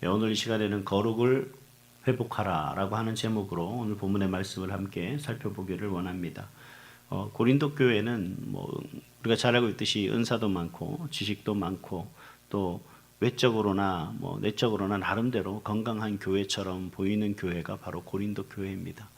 오늘 이 시간에는 거룩을 회복하라라고 하는 제목으로 오늘 본문의 말씀을 함께 살펴보기를 원합니다. 고린도 교회는 우리가 잘 알고 있듯이 은사도 많고 지식도 많고 또 외적으로나 내적으로나 나름대로 건강한 교회처럼 보이는 교회가 바로 고린도 교회입니다.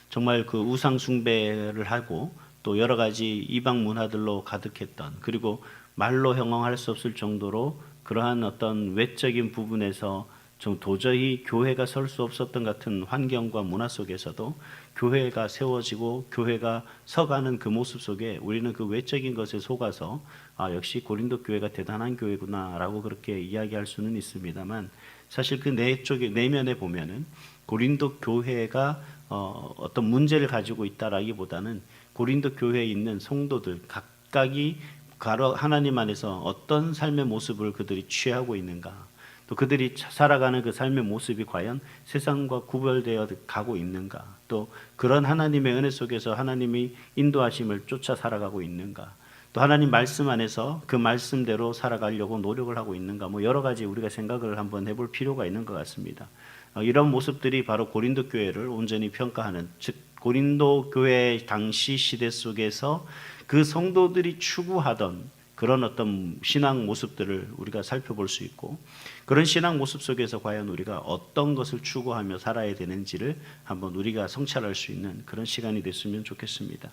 정말 그 우상 숭배를 하고 또 여러 가지 이방 문화들로 가득했던, 그리고 말로 형용할 수 없을 정도로 그러한 어떤 외적인 부분에서 좀 도저히 교회가 설 수 없었던 같은 환경과 문화 속에서도 교회가 세워지고 교회가 서가는 그 모습 속에 우리는 그 외적인 것에 속아서 역시 고린도 교회가 대단한 교회구나라고 그렇게 이야기할 수는 있습니다만, 사실 그 내면에 보면은 고린도 교회가 어떤 문제를 가지고 있다라기보다는 고린도 교회에 있는 성도들 각각이 하나님 안에서 어떤 삶의 모습을 그들이 취하고 있는가, 또 그들이 살아가는 그 삶의 모습이 과연 세상과 구별되어 가고 있는가, 또 그런 하나님의 은혜 속에서 하나님이 인도하심을 쫓아 살아가고 있는가, 또 하나님 말씀 안에서 그 말씀대로 살아가려고 노력을 하고 있는가, 여러 가지 우리가 생각을 한번 해볼 필요가 있는 것 같습니다. 이런 모습들이 바로 고린도 교회를 온전히 평가하는, 즉 고린도 교회 당시 시대 속에서 그 성도들이 추구하던 그런 어떤 신앙 모습들을 우리가 살펴볼 수 있고, 그런 신앙 모습 속에서 과연 우리가 어떤 것을 추구하며 살아야 되는지를 한번 우리가 성찰할 수 있는 그런 시간이 됐으면 좋겠습니다.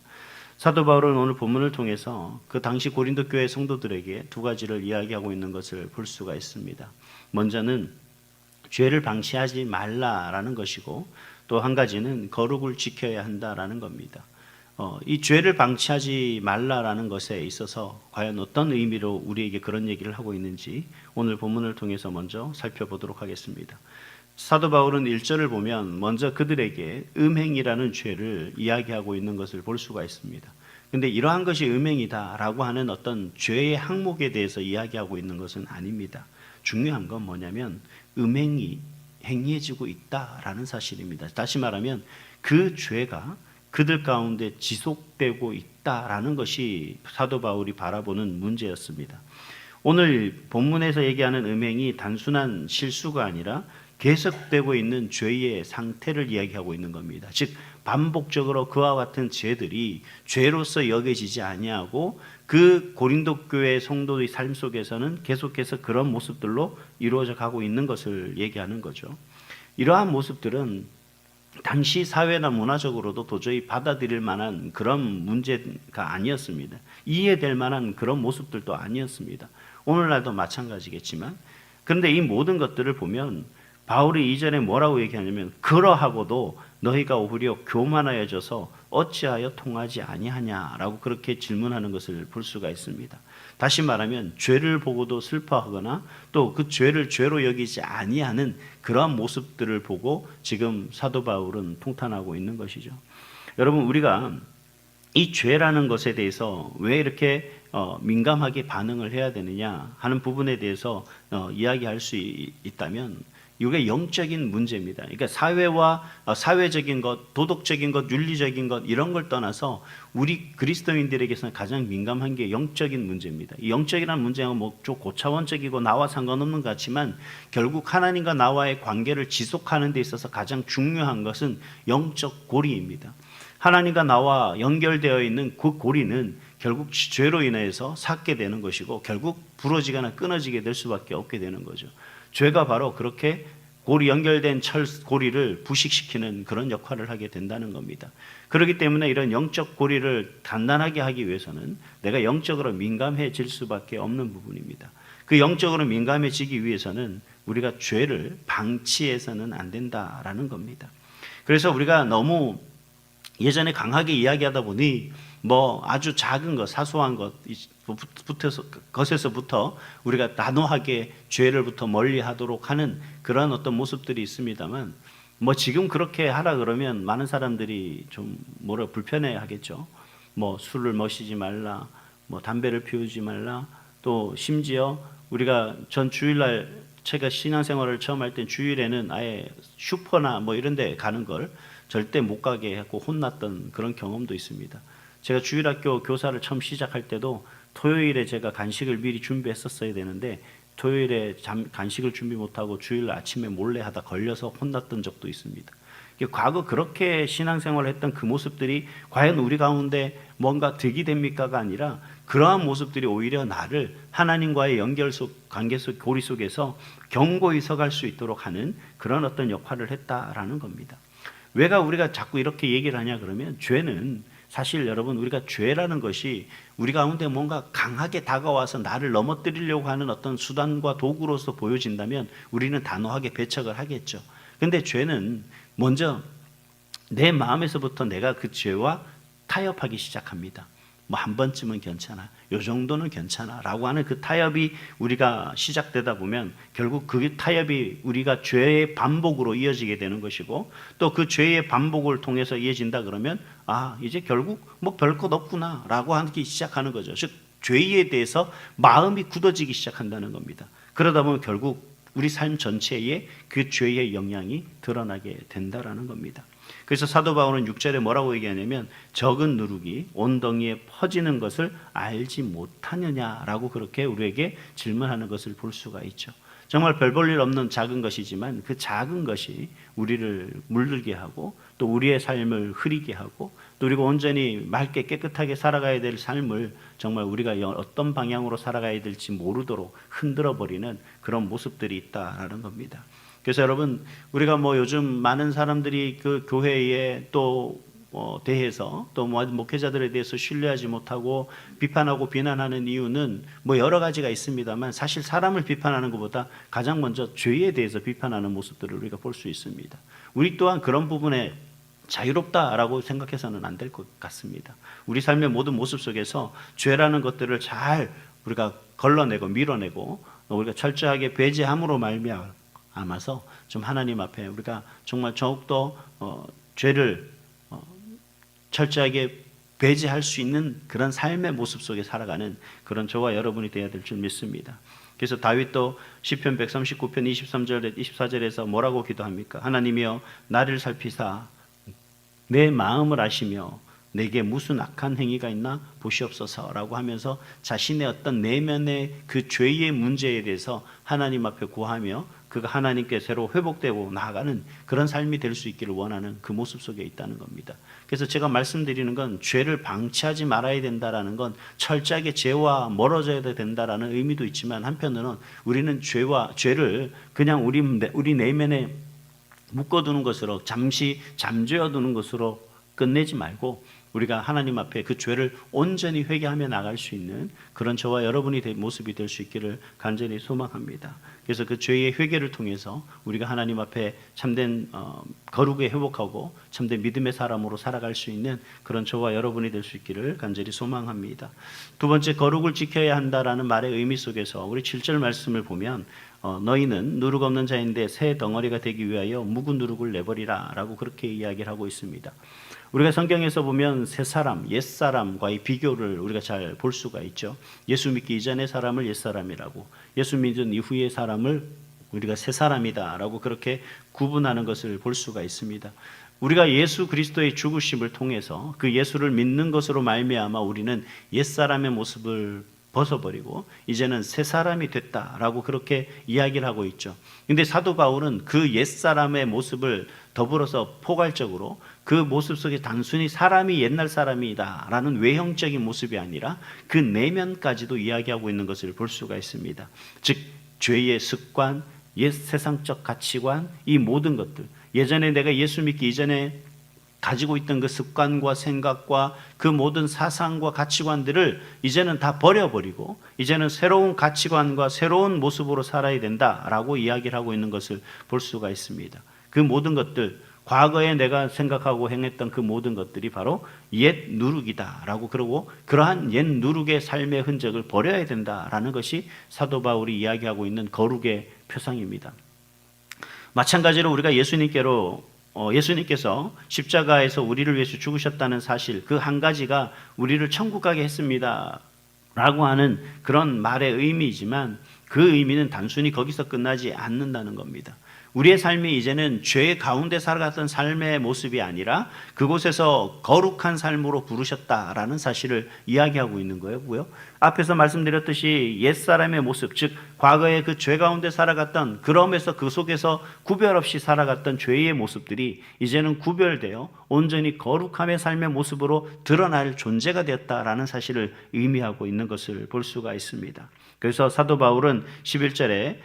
사도 바울은 오늘 본문을 통해서 그 당시 고린도 교회 성도들에게 두 가지를 이야기하고 있는 것을 볼 수가 있습니다. 먼저는 죄를 방치하지 말라라는 것이고, 또 한 가지는 거룩을 지켜야 한다라는 겁니다. 이 죄를 방치하지 말라라는 것에 있어서 과연 어떤 의미로 우리에게 그런 얘기를 하고 있는지 오늘 본문을 통해서 먼저 살펴보도록 하겠습니다. 사도 바울은 1절을 보면 먼저 그들에게 음행이라는 죄를 이야기하고 있는 것을 볼 수가 있습니다. 근데 이러한 것이 음행이다라고 하는 어떤 죄의 항목에 대해서 이야기하고 있는 것은 아닙니다. 중요한 건 뭐냐면 음행이 행해지고 있다라는 사실입니다. 다시 말하면 그 죄가 그들 가운데 지속되고 있다라는 것이 사도 바울이 바라보는 문제였습니다. 오늘 본문에서 얘기하는 음행이 단순한 실수가 아니라 계속되고 있는 죄의 상태를 이야기하고 있는 겁니다. 즉 반복적으로 그와 같은 죄들이 죄로서 여겨지지 아니하고 그 고린도 교회 성도의 삶 속에서는 계속해서 그런 모습들로 이루어져 가고 있는 것을 얘기하는 거죠. 이러한 모습들은 당시 사회나 문화적으로도 도저히 받아들일 만한 그런 문제가 아니었습니다. 이해될 만한 그런 모습들도 아니었습니다. 오늘날도 마찬가지겠지만, 그런데 이 모든 것들을 보면 바울이 이전에 뭐라고 얘기하냐면 그러하고도 너희가 오히려 교만하여져서 어찌하여 통하지 아니하냐라고 그렇게 질문하는 것을 볼 수가 있습니다. 다시 말하면 죄를 보고도 슬퍼하거나 또 그 죄를 죄로 여기지 아니하는 그러한 모습들을 보고 지금 사도 바울은 통탄하고 있는 것이죠. 여러분, 우리가 이 죄라는 것에 대해서 왜 이렇게 민감하게 반응을 해야 되느냐 하는 부분에 대해서 이야기할 수 있다면 이게 영적인 문제입니다. 그러니까 사회와 사회적인 것, 도덕적인 것, 윤리적인 것 이런 걸 떠나서 우리 그리스도인들에게서는 가장 민감한 게 영적인 문제입니다. 이 영적이라는 문제는 좀 고차원적이고 나와 상관없는 것 같지만 결국 하나님과 나와의 관계를 지속하는 데 있어서 가장 중요한 것은 영적 고리입니다. 하나님과 나와 연결되어 있는 그 고리는 결국 죄로 인해서 삭게 되는 것이고 결국 부러지거나 끊어지게 될 수밖에 없게 되는 거죠. 죄가 바로 그렇게 연결된 고리를 부식시키는 그런 역할을 하게 된다는 겁니다. 그렇기 때문에 이런 영적 고리를 단단하게 하기 위해서는 내가 영적으로 민감해질 수밖에 없는 부분입니다. 그 영적으로 민감해지기 위해서는 우리가 죄를 방치해서는 안 된다라는 겁니다. 그래서 우리가 너무 예전에 강하게 이야기하다 보니 아주 작은 것, 사소한 것에서부터 우리가 단호하게 죄를부터 멀리하도록 하는 그런 어떤 모습들이 있습니다만, 지금 그렇게 하라 그러면 많은 사람들이 좀 불편해하겠죠. 술을 마시지 말라, 담배를 피우지 말라, 또 심지어 우리가 전 주일날 제가 신앙생활을 처음 할 때 주일에는 아예 슈퍼나 이런 데 가는 걸 절대 못 가게 하고 혼났던 그런 경험도 있습니다. 제가 주일학교 교사를 처음 시작할 때도 토요일에 제가 간식을 미리 준비했었어야 되는데 토요일에 간식을 준비 못하고 주일 아침에 몰래 하다 걸려서 혼났던 적도 있습니다. 과거 그렇게 신앙생활을 했던 그 모습들이 과연 우리 가운데 뭔가 득이 됩니까가 아니라 그러한 모습들이 오히려 나를 하나님과의 연결 속, 관계 속, 고리 속에서 견고히 서갈 수 있도록 하는 그런 어떤 역할을 했다라는 겁니다. 왜가 우리가 자꾸 이렇게 얘기를 하냐 그러면, 죄는 사실 여러분, 우리가 죄라는 것이 우리 가운데 뭔가 강하게 다가와서 나를 넘어뜨리려고 하는 어떤 수단과 도구로서 보여진다면 우리는 단호하게 배척을 하겠죠. 근데 죄는 먼저 내 마음에서부터 내가 그 죄와 타협하기 시작합니다. 뭐 한 번쯤은 괜찮아, 요 정도는 괜찮아 라고 하는 그 타협이 우리가 시작되다 보면 결국 그 타협이 우리가 죄의 반복으로 이어지게 되는 것이고, 또 그 죄의 반복을 통해서 이어진다 그러면 이제 결국 뭐 별 것 없구나 라고 하기 시작하는 거죠. 즉 죄에 대해서 마음이 굳어지기 시작한다는 겁니다. 그러다 보면 결국 우리 삶 전체에 그 죄의 영향이 드러나게 된다라는 겁니다. 그래서 사도 바울은 6절에 뭐라고 얘기하냐면, 적은 누룩이 온덩이에 퍼지는 것을 알지 못하느냐라고 그렇게 우리에게 질문하는 것을 볼 수가 있죠. 정말 별 볼 일 없는 작은 것이지만 그 작은 것이 우리를 물들게 하고 또 우리의 삶을 흐리게 하고 또 우리가 온전히 맑게 깨끗하게 살아가야 될 삶을 정말 우리가 어떤 방향으로 살아가야 될지 모르도록 흔들어버리는 그런 모습들이 있다라는 겁니다. 그래서 여러분, 우리가 뭐 요즘 많은 사람들이 그 교회에 또 대해서 또 목회자들에 대해서 신뢰하지 못하고 비판하고 비난하는 이유는 뭐 여러 가지가 있습니다만, 사실 사람을 비판하는 것보다 가장 먼저 죄에 대해서 비판하는 모습들을 우리가 볼 수 있습니다. 우리 또한 그런 부분에 자유롭다라고 생각해서는 안 될 것 같습니다. 우리 삶의 모든 모습 속에서 죄라는 것들을 잘 우리가 걸러내고 밀어내고 우리가 철저하게 배제함으로 말미암아서 좀 하나님 앞에 우리가 정말 더욱더 죄를 철저하게 배제할 수 있는 그런 삶의 모습 속에 살아가는 그런 저와 여러분이 되어야 될 줄 믿습니다. 그래서 다윗도 시편 139편 23절 24절에서 뭐라고 기도합니까? 하나님이여 나를 살피사 내 마음을 아시며 내게 무슨 악한 행위가 있나 보시옵소서라고 하면서 자신의 어떤 내면의 그 죄의 문제에 대해서 하나님 앞에 구하며 그가 하나님께 새로 회복되고 나아가는 그런 삶이 될 수 있기를 원하는 그 모습 속에 있다는 겁니다. 그래서 제가 말씀드리는 건 죄를 방치하지 말아야 된다라는 건 철저하게 죄와 멀어져야 된다라는 의미도 있지만, 한편으로는 우리는 죄를 그냥 우리 내면에 묶어두는 것으로, 잠시 잠재워두는 것으로 끝내지 말고 우리가 하나님 앞에 그 죄를 온전히 회개하며 나갈 수 있는 그런 저와 여러분이 모습이 될 수 있기를 간절히 소망합니다. 그래서 그 죄의 회개를 통해서 우리가 하나님 앞에 참된 거룩에 회복하고 참된 믿음의 사람으로 살아갈 수 있는 그런 저와 여러분이 될 수 있기를 간절히 소망합니다. 두 번째, 거룩을 지켜야 한다라는 말의 의미 속에서 우리 7절 말씀을 보면 너희는 누룩 없는 자인데 새 덩어리가 되기 위하여 묵은 누룩을 내버리라 라고 그렇게 이야기를 하고 있습니다. 우리가 성경에서 보면 새 사람, 옛 사람과의 비교를 우리가 잘 볼 수가 있죠. 예수 믿기 이전의 사람을 옛 사람이라고, 예수 믿은 이후의 사람을 우리가 새 사람이다라고 그렇게 구분하는 것을 볼 수가 있습니다. 우리가 예수 그리스도의 죽으심을 통해서 그 예수를 믿는 것으로 말미암아 우리는 옛 사람의 모습을 벗어버리고 이제는 새 사람이 됐다라고 그렇게 이야기를 하고 있죠. 근데 사도 바울은 그 옛사람의 모습을 더불어서 포괄적으로 그 모습 속에 단순히 사람이 옛날 사람이다라는 외형적인 모습이 아니라 그 내면까지도 이야기하고 있는 것을 볼 수가 있습니다. 즉 죄의 습관, 옛 세상적 가치관, 이 모든 것들, 예전에 내가 예수 믿기 이전에 가지고 있던 그 습관과 생각과 그 모든 사상과 가치관들을 이제는 다 버려버리고 이제는 새로운 가치관과 새로운 모습으로 살아야 된다라고 이야기를 하고 있는 것을 볼 수가 있습니다. 그 모든 것들, 과거에 내가 생각하고 행했던 그 모든 것들이 바로 옛 누룩이다라고, 그러고 그러한 옛 누룩의 삶의 흔적을 버려야 된다라는 것이 사도 바울이 이야기하고 있는 거룩의 표상입니다. 마찬가지로 우리가 예수님께서 십자가에서 우리를 위해서 죽으셨다는 사실, 그 한 가지가 우리를 천국 가게 했습니다 라고 하는 그런 말의 의미이지만, 그 의미는 단순히 거기서 끝나지 않는다는 겁니다. 우리의 삶이 이제는 죄 가운데 살아갔던 삶의 모습이 아니라 그곳에서 거룩한 삶으로 부르셨다라는 사실을 이야기하고 있는 거고요. 앞에서 말씀드렸듯이 옛사람의 모습, 즉 과거에 그 죄 가운데 살아갔던, 그럼에서 그 속에서 구별 없이 살아갔던 죄의 모습들이 이제는 구별되어 온전히 거룩함의 삶의 모습으로 드러날 존재가 되었다라는 사실을 의미하고 있는 것을 볼 수가 있습니다. 그래서 사도 바울은 11절에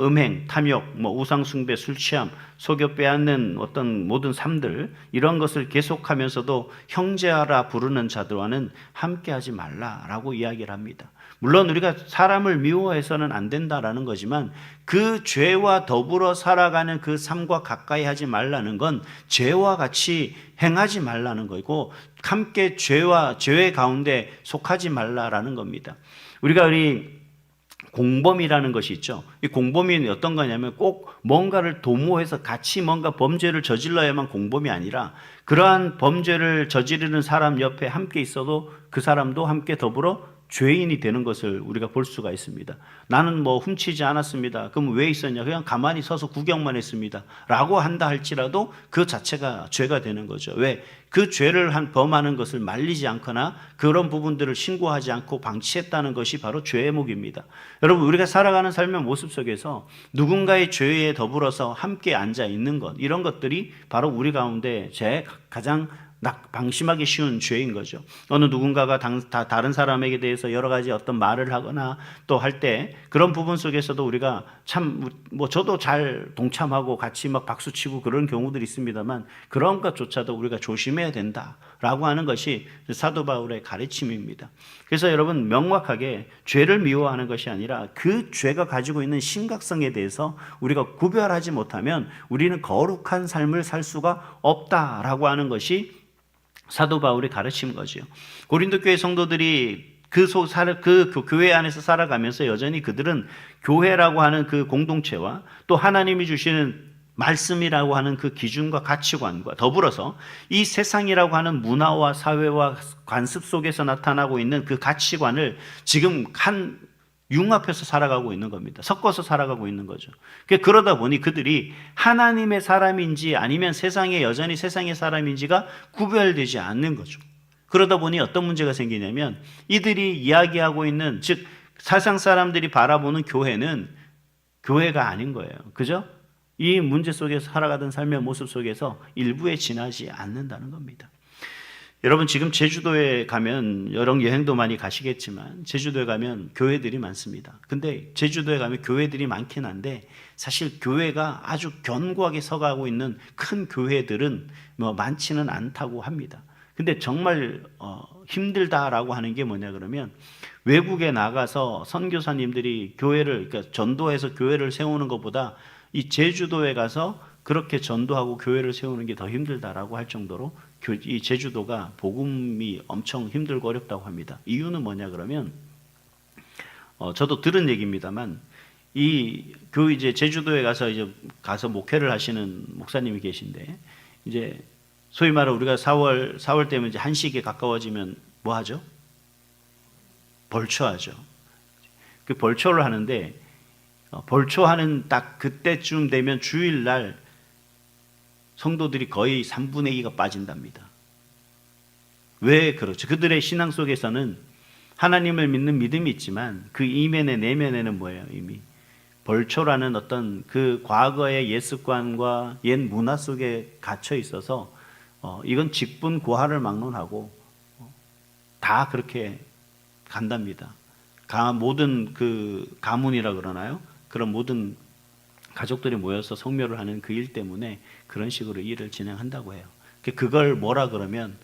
음행, 탐욕, 우상숭배, 술취함, 속여 빼앗는 어떤 모든 삶들, 이런 것을 계속하면서도 형제하라 부르는 자들과는 함께하지 말라라고 이야기를 합니다. 물론 우리가 사람을 미워해서는 안 된다라는 거지만 그 죄와 더불어 살아가는 그 삶과 가까이 하지 말라는 건 죄와 같이 행하지 말라는 거고, 함께 죄 가운데 속하지 말라라는 겁니다. 우리가 공범이라는 것이 있죠. 이 공범이 어떤 거냐면 꼭 뭔가를 도모해서 같이 뭔가 범죄를 저질러야만 공범이 아니라, 그러한 범죄를 저지르는 사람 옆에 함께 있어도 그 사람도 함께 더불어 죄인이 되는 것을 우리가 볼 수가 있습니다. 나는 훔치지 않았습니다. 그럼 왜 있었냐? 그냥 가만히 서서 구경만 했습니다. 라고 한다 할지라도 그 자체가 죄가 되는 거죠. 왜? 그 죄를 범하는 것을 말리지 않거나 그런 부분들을 신고하지 않고 방치했다는 것이 바로 죄목입니다. 여러분, 우리가 살아가는 삶의 모습 속에서 누군가의 죄에 더불어서 함께 앉아 있는 것, 이런 것들이 바로 우리 가운데 가장 방심하기 쉬운 죄인 거죠. 어느 누군가가 다른 사람에게 대해서 여러 가지 어떤 말을 하거나 또 할 때 그런 부분 속에서도 우리가 저도 잘 동참하고 같이 박수치고 그런 경우들이 있습니다만, 그런 것조차도 우리가 조심해야 된다라고 하는 것이 사도 바울의 가르침입니다. 그래서 여러분, 명확하게 죄를 미워하는 것이 아니라 그 죄가 가지고 있는 심각성에 대해서 우리가 구별하지 못하면 우리는 거룩한 삶을 살 수가 없다라고 하는 것이 사도 바울이 가르친 거죠. 고린도 교회 성도들이 그 교회 안에서 살아가면서 여전히 그들은 교회라고 하는 그 공동체와 또 하나님이 주시는 말씀이라고 하는 그 기준과 가치관과 더불어서 이 세상이라고 하는 문화와 사회와 관습 속에서 나타나고 있는 그 가치관을 지금 융합해서 살아가고 있는 겁니다. 섞어서 살아가고 있는 거죠. 그러다 보니 그들이 하나님의 사람인지 아니면 여전히 세상의 사람인지가 구별되지 않는 거죠. 그러다 보니 어떤 문제가 생기냐면, 이들이 이야기하고 있는, 즉 세상 사람들이 바라보는 교회는 교회가 아닌 거예요. 그죠? 이 문제 속에서 살아가던 삶의 모습 속에서 일부에 지나지 않는다는 겁니다. 여러분, 지금 제주도에 가면, 여행도 많이 가시겠지만 제주도에 가면 교회들이 많습니다. 근데 제주도에 가면 교회들이 많긴 한데 사실 교회가 아주 견고하게 서가고 있는 큰 교회들은 많지는 않다고 합니다. 근데 정말 힘들다라고 하는 게 뭐냐 그러면, 외국에 나가서 선교사님들이 그러니까 전도해서 교회를 세우는 것보다 이 제주도에 가서 그렇게 전도하고 교회를 세우는 게 더 힘들다라고 할 정도로 이 제주도가 복음이 엄청 힘들고 어렵다고 합니다. 이유는 뭐냐 그러면, 저도 들은 얘기입니다만, 이제 제주도에 가서 목회를 하시는 목사님이 계신데, 이제 소위 말해 우리가 4월 되면 이제 한식에 가까워지면 뭐 하죠? 벌초하죠. 그 벌초를 하는데, 벌초하는 딱 그때쯤 되면 주일날 성도들이 거의 3분의 2가 빠진답니다. 왜 그렇죠? 그들의 신앙 속에서는 하나님을 믿는 믿음이 있지만 그 이면에 내면에는 뭐예요? 이미 벌초라는 어떤 그 과거의 옛 습관과 옛 문화 속에 갇혀 있어서 이건 직분 고하를 막론하고 다 그렇게 간답니다. 모든 그 가문이라 그러나요? 그런 모든 가족들이 모여서 성묘를 하는 그 일 때문에 그런 식으로 일을 진행한다고 해요. 그걸 뭐라 그러면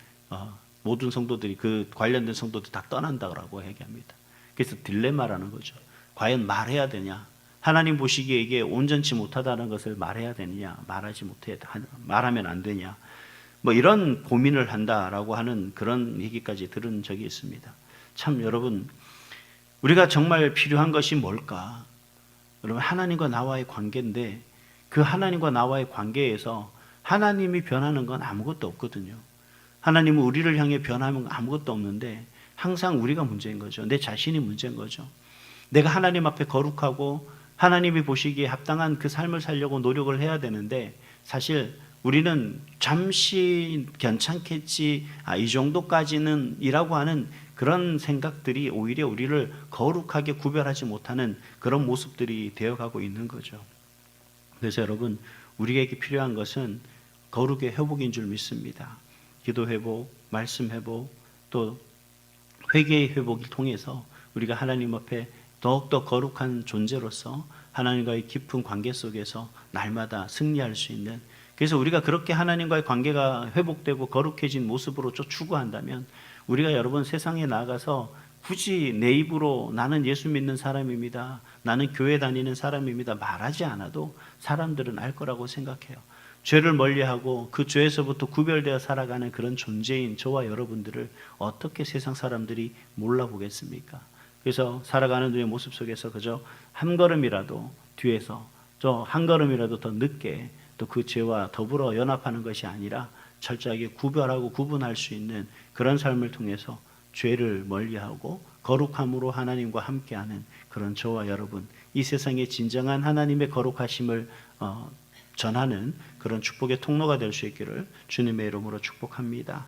모든 성도들이, 그 관련된 성도들이 다 떠난다고 얘기합니다. 그래서 딜레마라는 거죠. 과연 말해야 되냐? 하나님 보시기에 이게 온전치 못하다는 것을 말해야 되느냐? 말하면 안 되냐? 이런 고민을 한다라고 하는 그런 얘기까지 들은 적이 있습니다. 참 여러분, 우리가 정말 필요한 것이 뭘까? 여러분, 하나님과 나와의 관계인데 그 하나님과 나와의 관계에서 하나님이 변하는 건 아무것도 없거든요. 하나님은 우리를 향해 변하면 아무것도 없는데 항상 우리가 문제인 거죠. 내 자신이 문제인 거죠. 내가 하나님 앞에 거룩하고 하나님이 보시기에 합당한 그 삶을 살려고 노력을 해야 되는데, 사실 우리는 잠시 괜찮겠지, 이 정도까지는 이라고 하는 그런 생각들이 오히려 우리를 거룩하게 구별하지 못하는 그런 모습들이 되어가고 있는 거죠. 그래서 여러분, 우리에게 필요한 것은 거룩의 회복인 줄 믿습니다. 기도 회복, 말씀 회복, 또 회개의 회복을 통해서 우리가 하나님 앞에 더욱더 거룩한 존재로서 하나님과의 깊은 관계 속에서 날마다 승리할 수 있는, 그래서 우리가 그렇게 하나님과의 관계가 회복되고 거룩해진 모습으로 추구한다면 우리가 여러분 세상에 나가서 굳이 내 입으로 나는 예수 믿는 사람입니다, 나는 교회 다니는 사람입니다 말하지 않아도 사람들은 알 거라고 생각해요. 죄를 멀리하고 그 죄에서부터 구별되어 살아가는 그런 존재인 저와 여러분들을 어떻게 세상 사람들이 몰라보겠습니까? 그래서 살아가는 우리의 모습 속에서 그저 한 걸음이라도 뒤에서 저 한 걸음이라도 더 늦게 또 그 죄와 더불어 연합하는 것이 아니라 철저하게 구별하고 구분할 수 있는 그런 삶을 통해서 죄를 멀리하고 거룩함으로 하나님과 함께하는 그런 저와 여러분, 이 세상의 진정한 하나님의 거룩하심을 전하는 그런 축복의 통로가 될 수 있기를 주님의 이름으로 축복합니다.